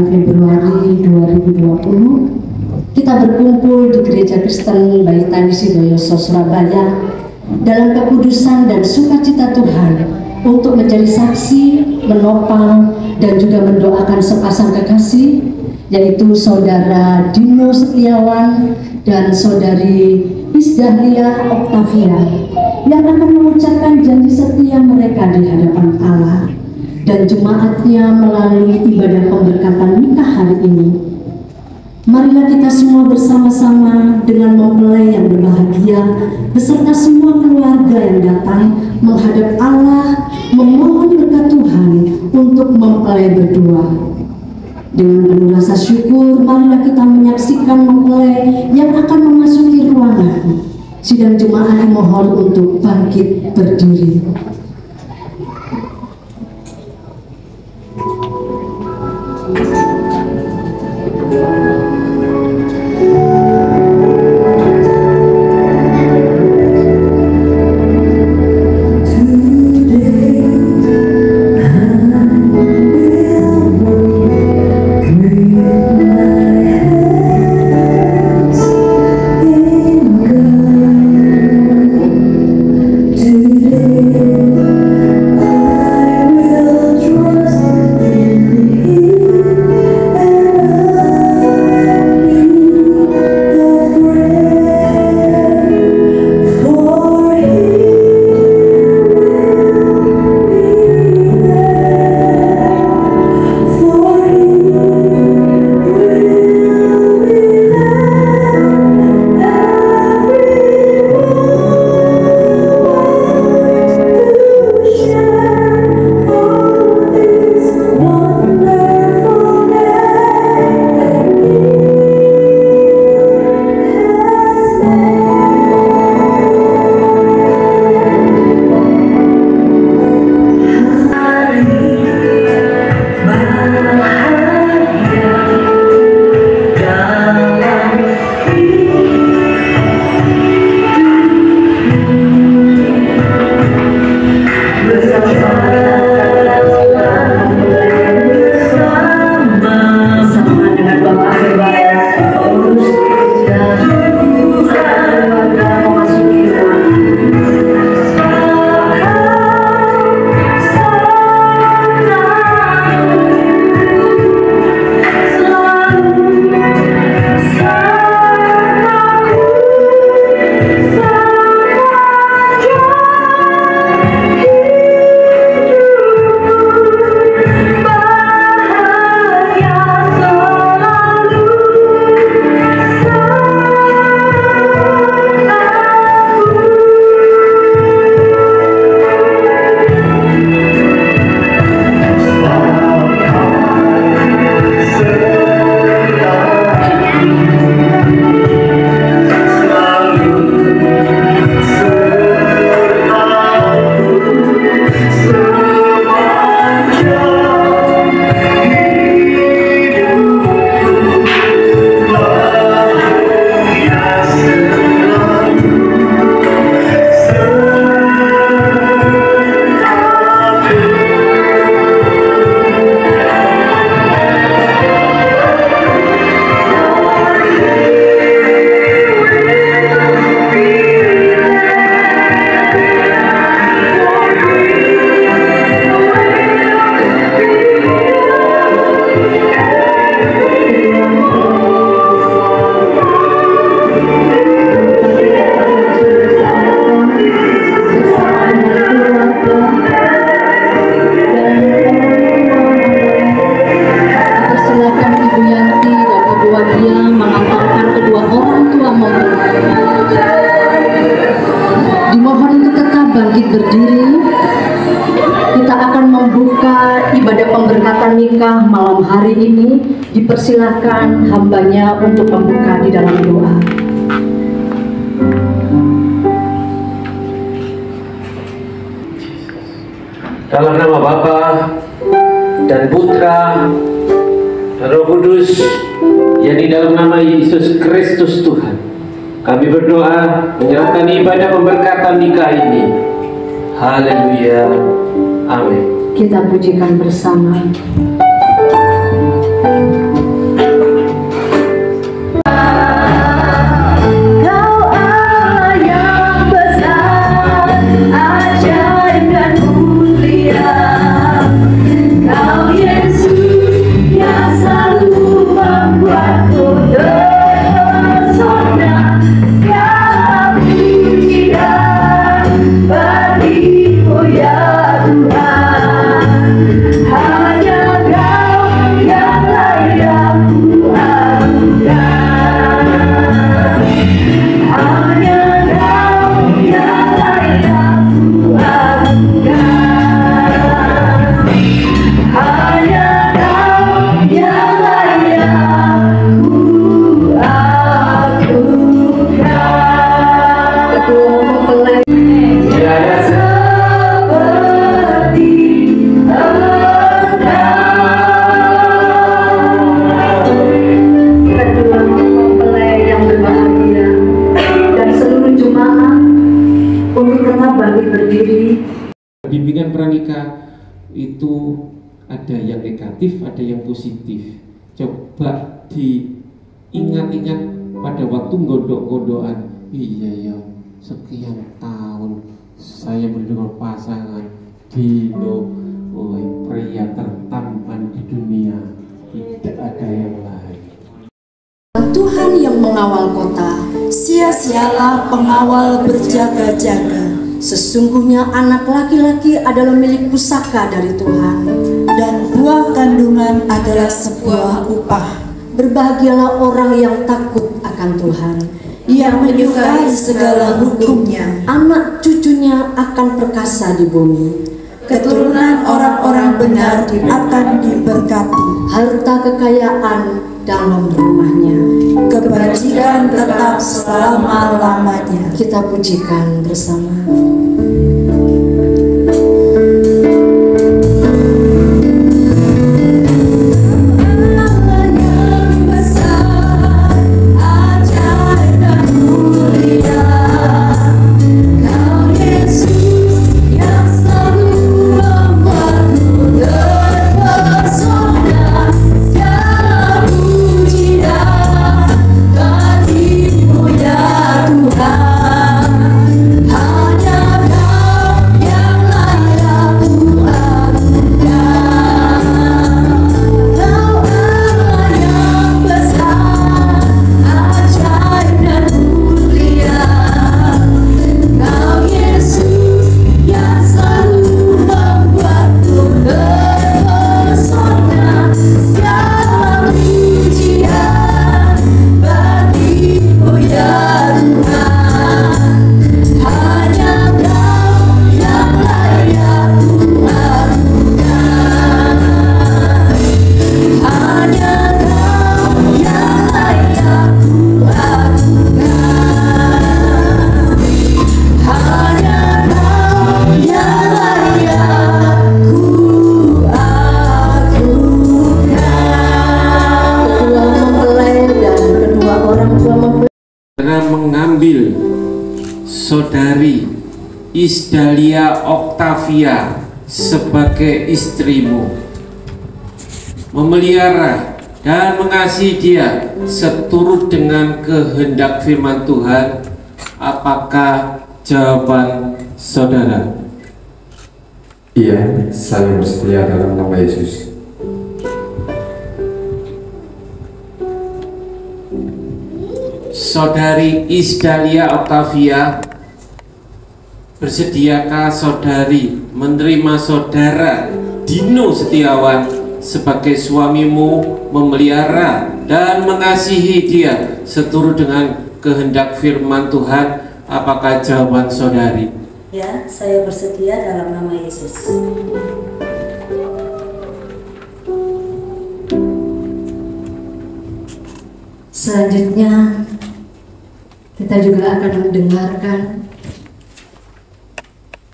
Februari 2020 kita berkumpul di Gereja Kristen Baitani Sidoyoso Surabaya dalam kekudusan dan sukacita Tuhan untuk menjadi saksi, menopang, dan juga mendoakan sepasang kekasih, yaitu Saudara Dino Setiawan dan Saudari Isdahlia Oktavia, yang akan mengucapkan janji setia mereka di hadapan Allah dan jemaatnya melalui ibadah pemberkatan nikah hari ini. Marilah kita semua bersama-sama dengan mempelai yang berbahagia beserta semua keluarga yang datang menghadap Allah memohon berkat Tuhan untuk mempelai berdua. Dengan penuh rasa syukur, marilah kita menyaksikan mempelai yang akan memasuki ruangan. Sidang jemaat dimohon untuk bangkit berdiri. Nikah malam hari ini, dipersilakan hambanya untuk membuka di dalam doa. Dalam nama Bapa dan Putra dan Roh Kudus, yang di dalam nama Yesus Kristus Tuhan, kami berdoa menyerahkan ibadah pemberkatan nikah ini. Haleluya. Amin. Kita pujikan bersama. berdiri. Bimbingan pranikah itu ada yang negatif, ada yang positif. Coba diingat-ingat pada waktu gondok-gondokan. Iya ya, sekian tahun saya berdua pasangan Dino, pria tertampan di dunia, tidak ada yang lain. Tuhan yang mengawal kota, sia-sialah pengawal berjaga-jaga. Sesungguhnya anak laki-laki adalah milik pusaka dari Tuhan, dan buah kandungan adalah sebuah upah. Berbahagialah orang yang takut akan Tuhan, yang menyukai segala hukumnya. Anak cucunya akan perkasa di bumi. Keturunan orang-orang benar akan diberkati. Harta kekayaan dalam rumahnya. Kebajikan tetap selama-lamanya. Kita pujikan bersama. Mengambil saudari Isdalia Octavia sebagai istrimu, memelihara dan mengasihi dia seturut dengan kehendak firman Tuhan. Apakah jawaban saudara? Iya, saya bersedia dalam nama Yesus. Saudari Isdalia Octavia, bersediakah saudari menerima saudara Dino Setiawan sebagai suamimu, memelihara dan mengasihi dia seturut dengan kehendak firman Tuhan? Apakah jawaban saudari? Ya, saya bersedia dalam nama Yesus. Selanjutnya kita juga akan mendengarkan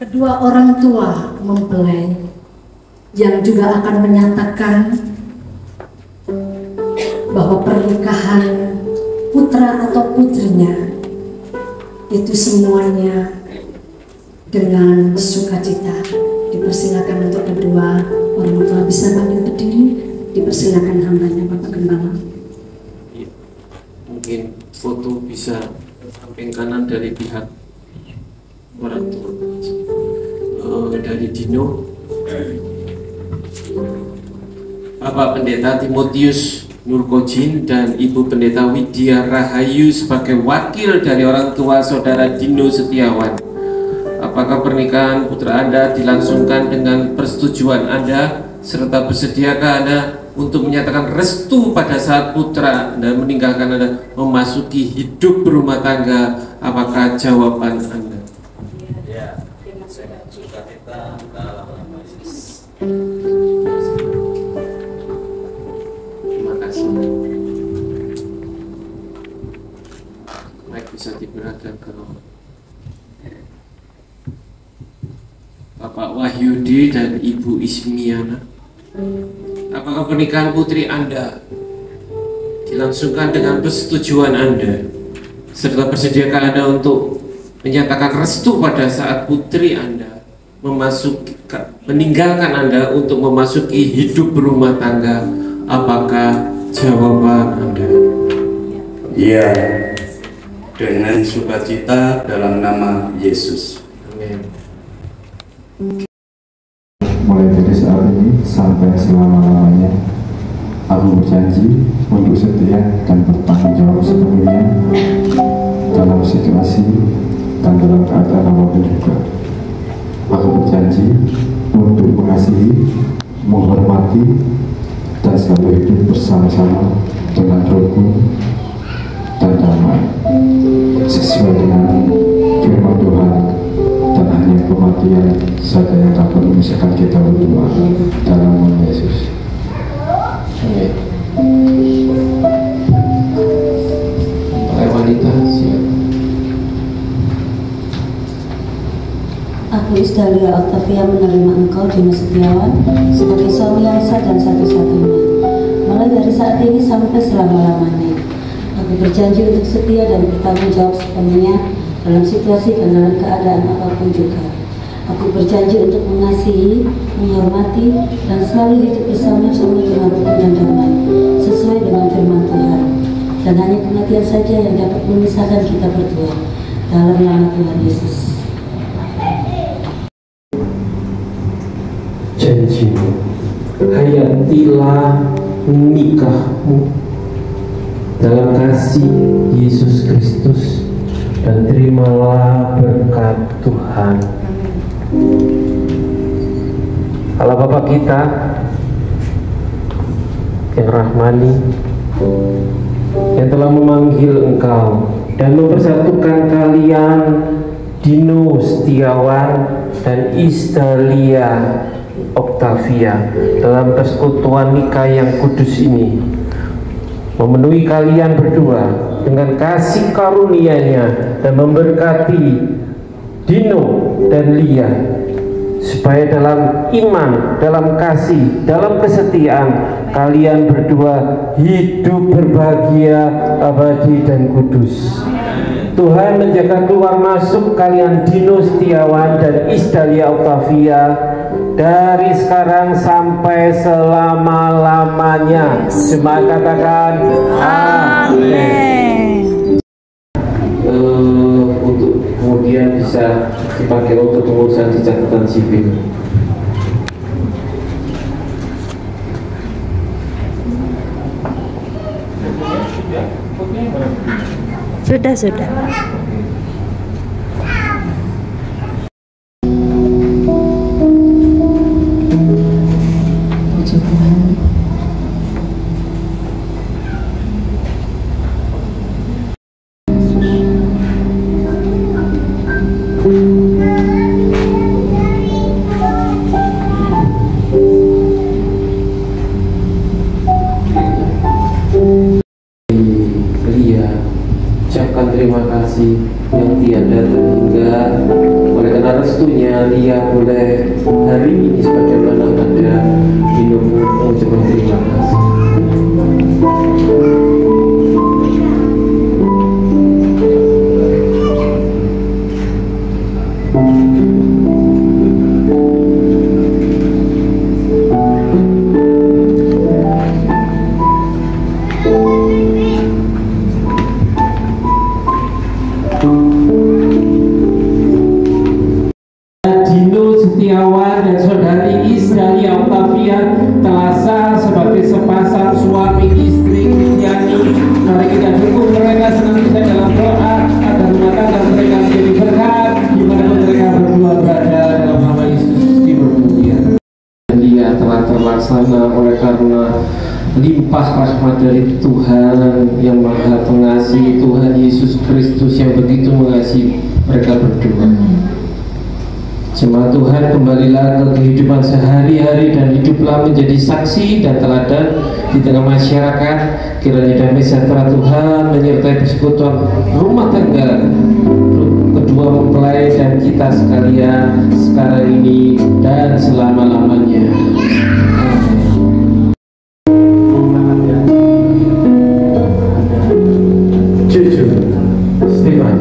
kedua orang tua mempelai yang juga akan menyatakan bahwa pernikahan putra atau putrinya itu semuanya dengan sukacita. Dipersilakan untuk kedua orang tua bisa bangkit berdiri. Dipersilakan hambanya Bapak Gembala. Mungkin foto bisa samping kanan dari pihak orang tua dari Dino, Bapak Pendeta Timotius Nurkojin dan Ibu Pendeta Widya Rahayu sebagai wakil dari orang tua saudara Dino Setiawan. Apakah pernikahan putra Anda dilangsungkan dengan persetujuan Anda, serta bersediakah Anda untuk menyatakan restu pada saat putra Anda meninggalkan Anda memasuki hidup berumah tangga? Apakah jawaban Anda? Ya, saya sukacita dalam nama Yesus. Terima kasih. Baik, bisa diperhatikan ke Bapak Wahyudi dan Ibu Ismiana. Apakah pernikahan putri Anda dilangsungkan dengan persetujuan Anda, serta bersediakah Anda untuk menyatakan restu pada saat putri Anda meninggalkan Anda untuk memasuki hidup berumah tangga, apakah jawaban Anda? Iya, dengan sukacita dalam nama Yesus. Amin. Mulai dari saat ini sampai selama-lamanya, aku berjanji untuk setia dan bertanggung jawab sepenuhnya dalam situasi dan dalam keadaan apapun juga. Aku berjanji untuk mengasihi, menghormati, dan selalu hidup bersama-sama dengan rukun dan damai, sesuai dengan firman Tuhan, dan hanya kematian saja yang dapat memisahkan kita berdua dalam nama Yesus. Amin. Para wanita, silakan. Aku Isdalia Octavia menerima engkau Dino Setiawan sebagai suami yang sah dan satu-satunya, mulai dari saat ini sampai selama-lamanya. Aku berjanji untuk setia dan bertanggung jawab sepenuhnya dalam situasi dan dalam keadaan apapun juga. Aku berjanji untuk mengasihi, menghormati, dan selalu hidup bersama-sama dengan rukun dan damai, sesuai dengan firman Tuhan. Dan hanya kematian saja yang dapat memisahkan kita berdua, dalam nama Tuhan Yesus. Janjimu, hayatilah nikahmu dalam kasih Yesus Kristus, dan terimalah berkat Tuhan. Allah Bapa kita yang rahmani, yang telah memanggil engkau dan mempersatukan kalian, Dino Setiawan dan Isdalia Octavia, dalam persekutuan nikah yang kudus ini, memenuhi kalian berdua dengan kasih karunia-Nya dan memberkati Dino dan Lia, supaya dalam iman, dalam kasih, dalam kesetiaan kalian berdua hidup berbahagia, abadi dan kudus. Tuhan menjaga keluar masuk kalian Dino Setiawan dan Isdalia Octavia dari sekarang sampai selama-lamanya. Jemaat katakan amin. Untuk kemudian bisa dipakai untuk pengurusan di catatan sipil. Sudah. Puji Tuhan. Lia, ucapkan terima kasih yang tiada terhingga. Oleh karena restunya, Lia boleh hari ini sebagaimana ada minummu mengucapkan terima kasih. Dino Setiawan dan saudari Isdalia Octavia telah sah sebagai sepasang suami istri Kristiani. Mari kita dukung mereka senantiasa dalam doa agar rumah tangga mereka menjadi berkat dimanapun mereka berdua berada, dalam nama Yesus diberkati. Dia telah terlaksana oleh karena limpah rahmat dari Tuhan yang Maha Pengasih, Tuhan Yesus Kristus yang begitu mengasihi mereka berdua. Jemaat Tuhan, kembalilah ke kehidupan sehari-hari dan hiduplah menjadi saksi dan teladan di tengah masyarakat. Kiranya damai sejahtera Tuhan menyertai persekutuan rumah tangga kedua mempelai dan kita sekalian sekarang ini dan selama-lamanya. Jujur, Stefan.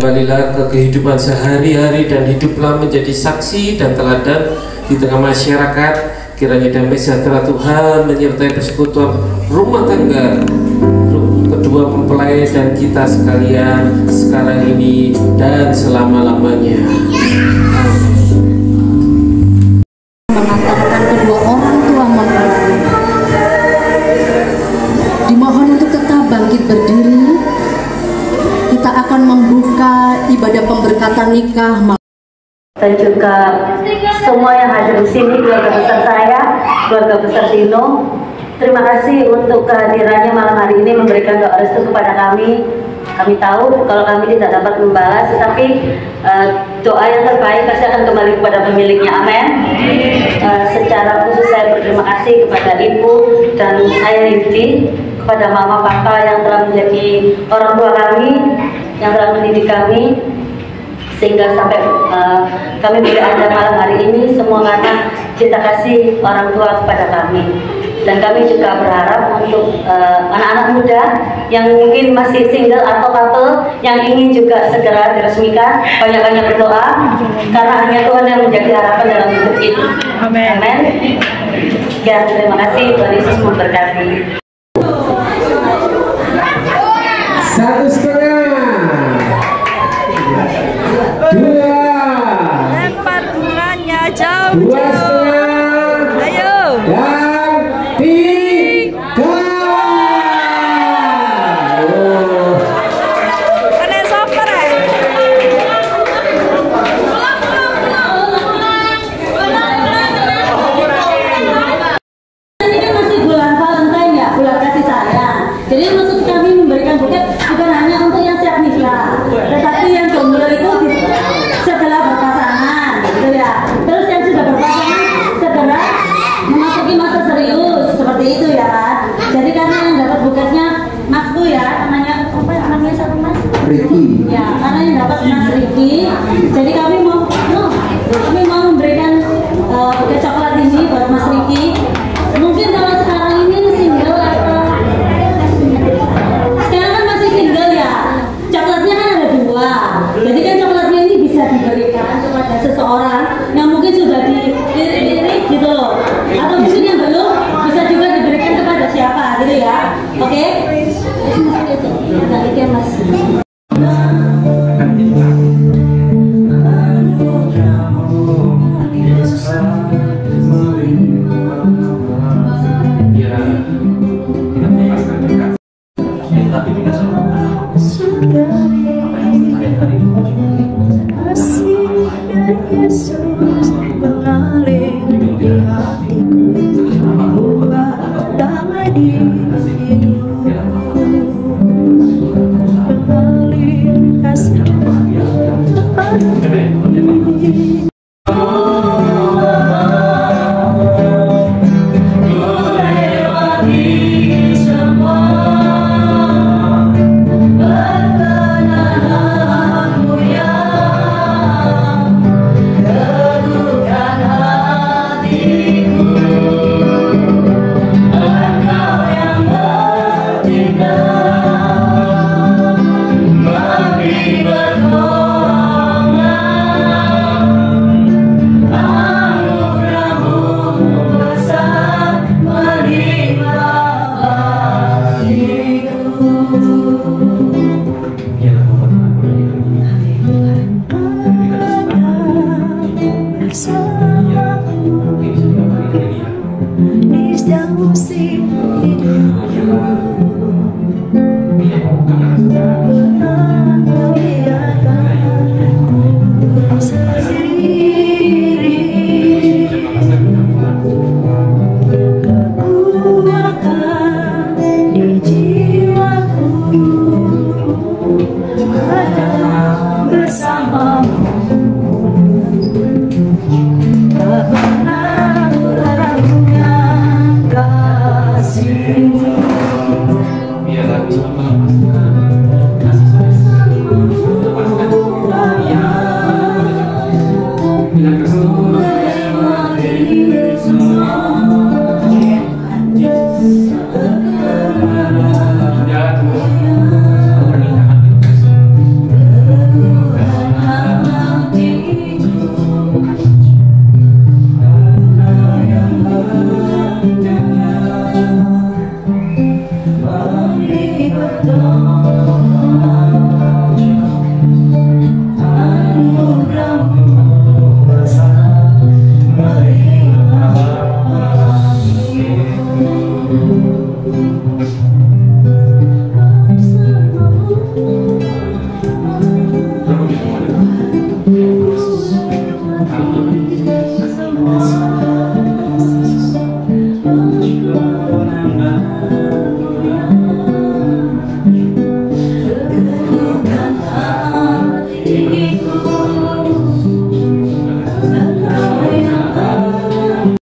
kembalilah ke kehidupan sehari-hari dan hiduplah menjadi saksi dan teladan di tengah masyarakat. Kiranya damai sejahtera Tuhan menyertai persekutuan rumah tangga kedua mempelai dan kita sekalian sekarang ini dan selama-lamanya. Mengantarkan kedua orang tua mempelai. Dimohon untuk tetap bangkit berdiri. Kita akan membuka ibadah pemberkatan nikah. Dan juga semua yang hadir di sini, keluarga besar saya, keluarga besar Dino. Terima kasih untuk kehadirannya malam hari ini memberikan doa restu kepada kami. Kami tahu kalau kami tidak dapat membalas, tetapi doa yang terbaik pasti akan kembali kepada pemiliknya. Amin. Secara khusus saya berterima kasih kepada Ibu dan Ayah Yudi, kepada Mama Papa yang telah menjadi orang tua kami, yang telah mendidik kami, sehingga sampai kami boleh ada malam hari ini, semua karena cinta kasih orang tua kepada kami. Dan kami juga berharap untuk anak-anak muda yang mungkin masih single atau couple yang ingin juga segera diresmikan, banyak-banyak berdoa, karena hanya Tuhan yang menjadi harapan dalam hidup ini. Amin. Ya, terima kasih. Tuhan Yesus memberkati. 1,5 2 lempar bunganya jauh. 2,5 Ayo. dan 3. Kalian sabar ya. Ini masih bulan Valentine ya, bulan kasih sayang. Jadi maksud kami memberikan buket bukan hanya untuk yang siap nikah, tetapi yang jomblo itu segera berpasangan, gitu ya. Terus yang sudah berpasangan segera memasuki masa serius, seperti itu ya kan. Jadi karena yang dapat buketnya Masku ya, namanya apa ya, namanya siapa Mas? Ricky. Ya, karena yang dapat Mas Ricky. Jadi kami mau memberikan buket coklat ini buat Mas Ricky.